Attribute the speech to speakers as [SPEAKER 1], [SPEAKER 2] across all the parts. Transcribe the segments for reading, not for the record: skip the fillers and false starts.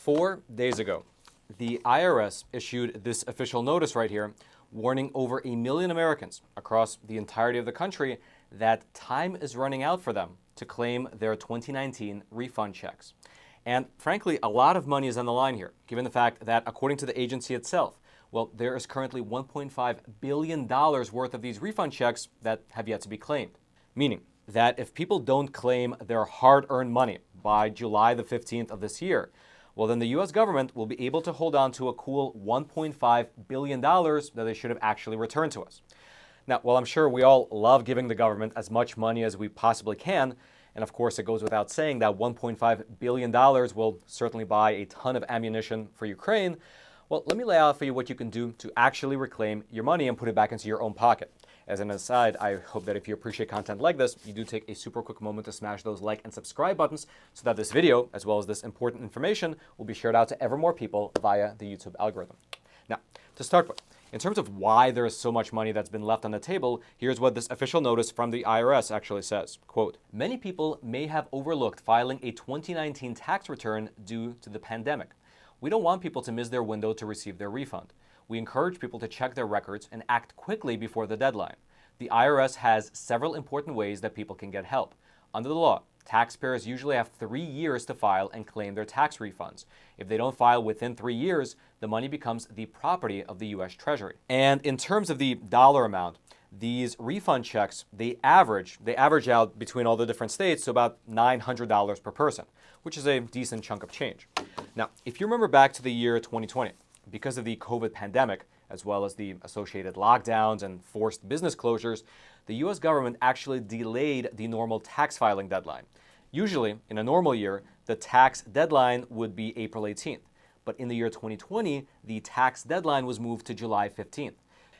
[SPEAKER 1] 4 days ago, the IRS issued this official notice right here, warning over 1 million Americans across the entirety of the country that time is running out for them to claim their 2019 refund checks. And frankly, a lot of money is on the line here, given the fact that according to the agency itself, well, there is currently $1.5 billion worth of these refund checks that have yet to be claimed. Meaning that if people don't claim their hard-earned money by July the 15th of this year, well, then the U.S. government will be able to hold on to a cool $1.5 billion that they should have actually returned to us. Now, while I'm sure we all love giving the government as much money as we possibly can, and of course it goes without saying that $1.5 billion will certainly buy a ton of ammunition for Ukraine, well, let me lay out for you what you can do to actually reclaim your money and put it back into your own pocket. As an aside, I hope that if you appreciate content like this, you do take a super quick moment to smash those like and subscribe buttons so that this video, as well as this important information, will be shared out to ever more people via the YouTube algorithm. Now, to start with, in terms of why there is so much money that's been left on the table, here's what this official notice from the IRS actually says. Quote, many people may have overlooked filing a 2019 tax return due to the pandemic. We don't want people to miss their window to receive their refund. We encourage people to check their records and act quickly before the deadline. The IRS has several important ways that people can get help. Under the law, taxpayers usually have 3 years to file and claim their tax refunds. If they don't file within 3 years, the money becomes the property of the U.S. Treasury. And in terms of the dollar amount, these refund checks, they average out between all the different states to about $900 per person, which is a decent chunk of change. Now, if you remember back to the year 2020, because of the COVID pandemic, as well as the associated lockdowns and forced business closures, the U.S. government actually delayed the normal tax filing deadline. Usually, in a normal year, the tax deadline would be April 18th. But in the year 2020, the tax deadline was moved to July 15th.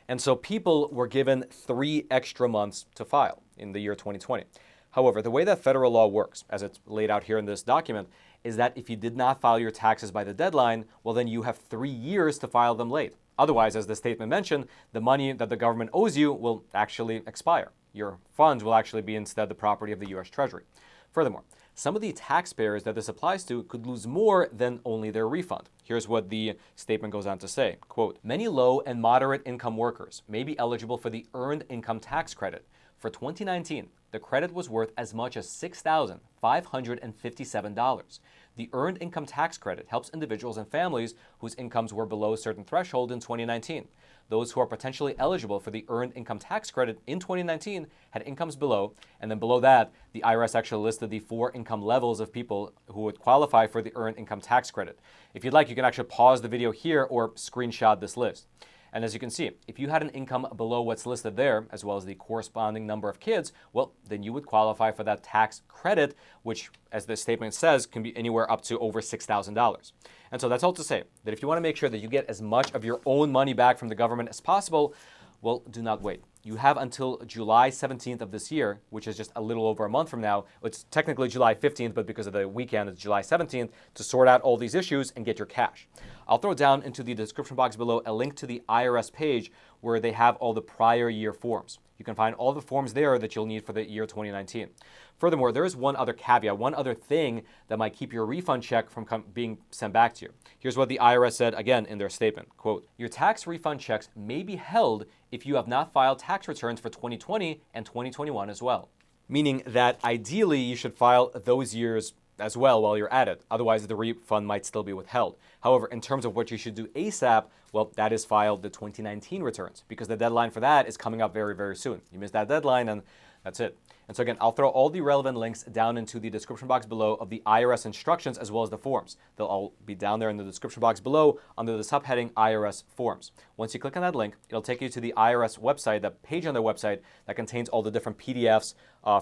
[SPEAKER 1] And so people were given 3 extra months to file in the year 2020. However, the way that federal law works, as it's laid out here in this document, is that if you did not file your taxes by the deadline, well, then you have 3 years to file them late. Otherwise, as the statement mentioned, the money that the government owes you will actually expire. Your funds will actually be instead the property of the U.S. Treasury. Furthermore, some of the taxpayers that this applies to could lose more than only their refund. Here's what the statement goes on to say. Quote, many low and moderate income workers may be eligible for the Earned Income Tax Credit. For 2019, the credit was worth as much as $6,557. The Earned Income Tax Credit helps individuals and families whose incomes were below a certain threshold in 2019. Those who are potentially eligible for the Earned Income Tax Credit in 2019 had incomes below, and then below that, the IRS actually listed the 4 income levels of people who would qualify for the Earned Income Tax Credit. If you'd like, you can actually pause the video here or screenshot this list. And as you can see, if you had an income below what's listed there, as well as the corresponding number of kids, well, then you would qualify for that tax credit, which, as the statement says, can be anywhere up to over $6,000. And so that's all to say that if you want to make sure that you get as much of your own money back from the government as possible, well, do not wait. You have until July 17th of this year, which is just a little over a month from now. It's technically July 15th, but because of the weekend, it's July 17th, to sort out all these issues and get your cash. I'll throw down into the description box below a link to the IRS page where they have all the prior year forms. You can find all the forms there that you'll need for the year 2019. Furthermore, there is one other caveat, one other thing that might keep your refund check from being sent back to you. Here's what the IRS said again in their statement. Quote, your tax refund checks may be held if you have not filed tax returns for 2020 and 2021 as well. Meaning that ideally you should file those years as well while you're at it. Otherwise, the refund might still be withheld. However, in terms of what you should do ASAP, well, that is file the 2019 returns because the deadline for that is coming up very, very soon. You miss that deadline and that's it. And so again, I'll throw all the relevant links down into the description box below of the IRS instructions as well as the forms. They'll all be down there in the description box below under the subheading IRS Forms. Once you click on that link, it'll take you to the IRS website, the page on their website that contains all the different PDFs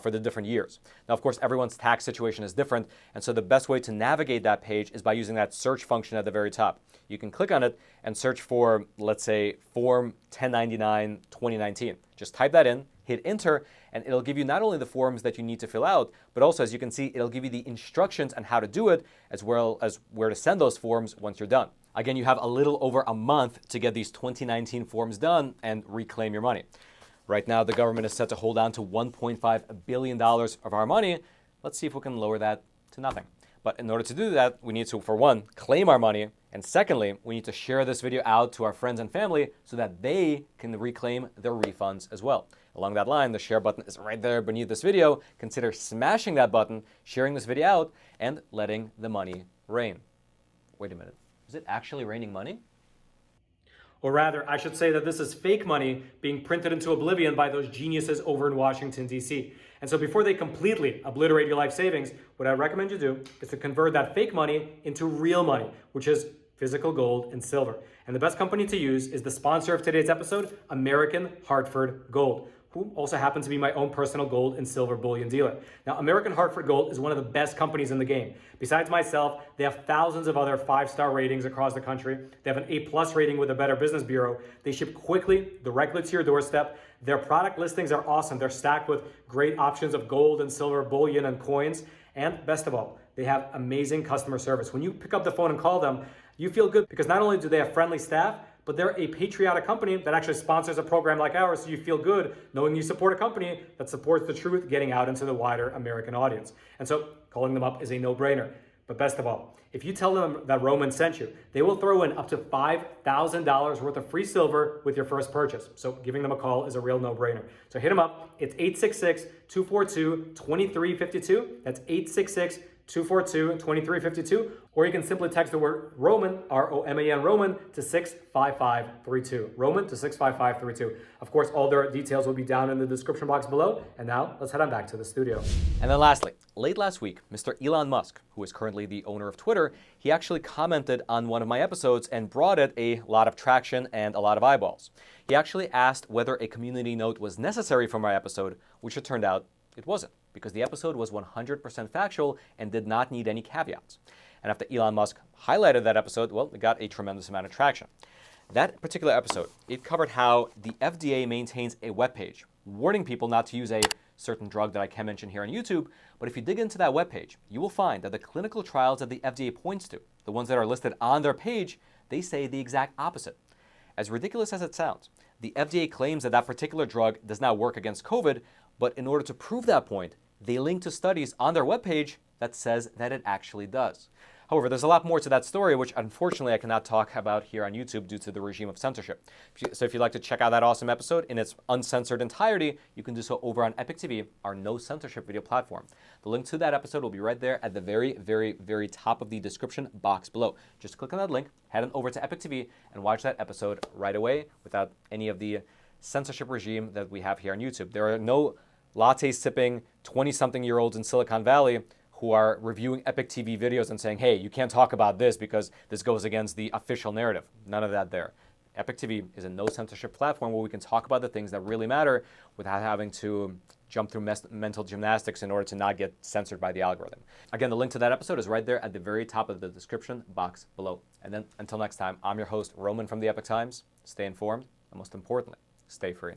[SPEAKER 1] for the different years. Now, of course, everyone's tax situation is different, and so the best way to navigate that page is by using that search function at the very top. You can click on it and search for, let's say, Form 1099 2019. Just type that in, hit enter, and it'll give you not only the forms that you need to fill out, but also, as you can see, it'll give you the instructions on how to do it, as well as where to send those forms once you're done. Again, you have a little over a month to get these 2019 forms done and reclaim your money. Right now, the government is set to hold on to $1.5 billion of our money. Let's see if we can lower that to nothing. But in order to do that, we need to, for one, claim our money, and secondly, we need to share this video out to our friends and family so that they can reclaim their refunds as well. Along that line, the share button is right there beneath this video. Consider smashing that button, sharing this video out, and letting the money rain. Wait a minute, is it actually raining money?
[SPEAKER 2] Or rather, I should say that this is fake money being printed into oblivion by those geniuses over in Washington, D.C. And so before they completely obliterate your life savings, what I recommend you do is to convert that fake money into real money, which is physical gold and silver. And the best company to use is the sponsor of today's episode, American Hartford Gold, who also happens to be my own personal gold and silver bullion dealer. Now, American Hartford Gold is one of the best companies in the game. Besides myself, they have thousands of other 5-star ratings across the country. They have an A+ rating with the Better Business Bureau. They ship quickly, directly to your doorstep. Their product listings are awesome. They're stacked with great options of gold and silver bullion and coins. And best of all, they have amazing customer service. When you pick up the phone and call them, you feel good because not only do they have friendly staff, but they're a patriotic company that actually sponsors a program like ours, so you feel good knowing you support a company that supports the truth getting out into the wider American audience. And so calling them up is a no-brainer. But best of all, if you tell them that Roman sent you, they will throw in up to $5,000 worth of free silver with your first purchase. So giving them a call is a real no-brainer. So hit them up. It's 866-242-2352. That's 866-242-2352, or you can simply text the word Roman, R-O-M-A-N, Roman, to 65532. Roman to 65532. Of course, all their details will be down in the description box below. And now, let's head on back to the studio.
[SPEAKER 1] And then lastly, late last week, Mr. Elon Musk, who is currently the owner of Twitter, he actually commented on one of my episodes and brought it a lot of traction and a lot of eyeballs. He actually asked whether a community note was necessary for my episode, which it turned out it wasn't, because the episode was 100% factual and did not need any caveats. And after Elon Musk highlighted that episode, well, it got a tremendous amount of traction. That particular episode, it covered how the FDA maintains a webpage warning people not to use a certain drug that I can mention here on YouTube, but if you dig into that webpage, you will find that the clinical trials that the FDA points to, the ones that are listed on their page, they say the exact opposite. As ridiculous as it sounds, the FDA claims that that particular drug does not work against COVID, but in order to prove that point, they link to studies on their webpage that says that it actually does. However, there's a lot more to that story, which unfortunately I cannot talk about here on YouTube due to the regime of censorship. So if you'd like to check out that awesome episode in its uncensored entirety, you can do so over on Epic TV, our no censorship video platform. The link to that episode will be right there at the very, very, very top of the description box below. Just click on that link, head on over to Epic TV, and watch that episode right away without any of the censorship regime that we have here on YouTube. There are no latte-sipping 20-something-year-olds in Silicon Valley who are reviewing Epic TV videos and saying, hey, you can't talk about this because this goes against the official narrative. None of that there. Epic TV is a no-censorship platform where we can talk about the things that really matter without having to jump through mental gymnastics in order to not get censored by the algorithm. Again, the link to that episode is right there at the very top of the description box below. And then until next time, I'm your host, Roman from the Epic Times. Stay informed, and most importantly, stay free.